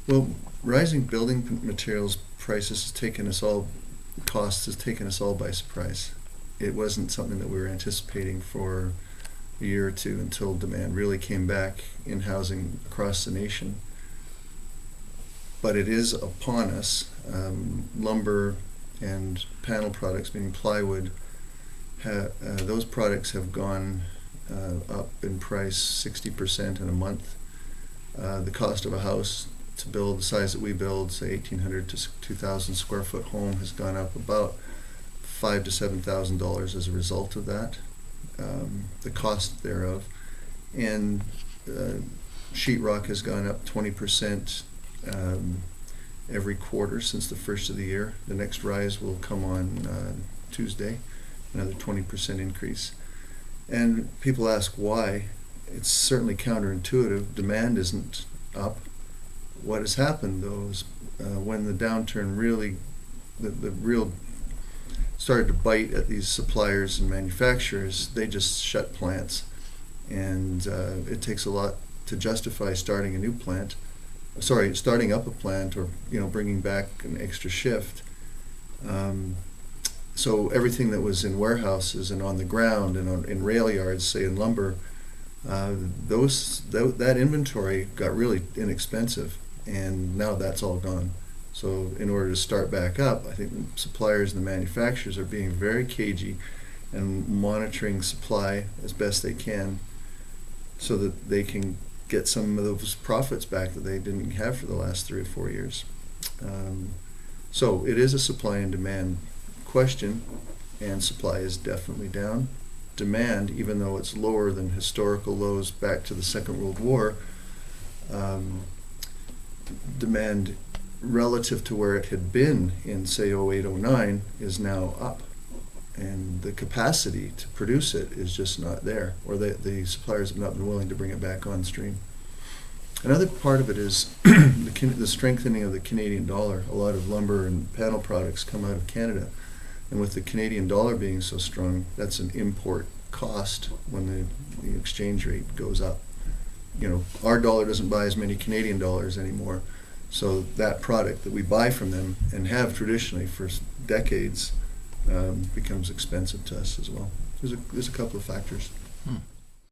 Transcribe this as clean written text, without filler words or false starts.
Well, rising building materials prices has taken us all, costs has taken us all by surprise. It wasn't something that we were anticipating for a year or two until demand really came back in housing across the nation. But it is upon us. Lumber and panel products, meaning plywood, those products have gone up in price 60% in a month. The cost of a house to build the size that we build, say 1,800 to 2,000 square foot home, has gone up about $5,000 to $7,000 as a result of that, the cost thereof. And sheetrock has gone up 20% every quarter since the first of the year. The next rise will come on Tuesday, another 20% increase. And people ask why. It's certainly counterintuitive. Demand isn't up. What has happened, though, is when the downturn really, the real started to bite at these suppliers and manufacturers, they just shut plants. And it takes a lot to justify starting a new plant. Starting up a plant, or bringing back an extra shift. So everything that was in warehouses and on the ground and in rail yards, say in lumber, that inventory got really inexpensive, and now that's all gone. So in order to start back up, I think the suppliers and the manufacturers are being very cagey and monitoring supply as best they can so that they can get some of those profits back that they didn't have for the last 3 or 4 years. So it is a supply and demand question, and supply is definitely down. Demand, even though it's lower than historical lows back to the Second World War, demand relative to where it had been in, say, 08, 09, is now up. And the capacity to produce it is just not there, or the suppliers have not been willing to bring it back on stream. Another part of it is the strengthening of the Canadian dollar. A lot of lumber and panel products come out of Canada, and with the Canadian dollar being so strong, that's an import cost when the exchange rate goes up. Our dollar doesn't buy as many Canadian dollars anymore, so that product that we buy from them and have traditionally for decades becomes expensive to us as well. There's a couple of factors.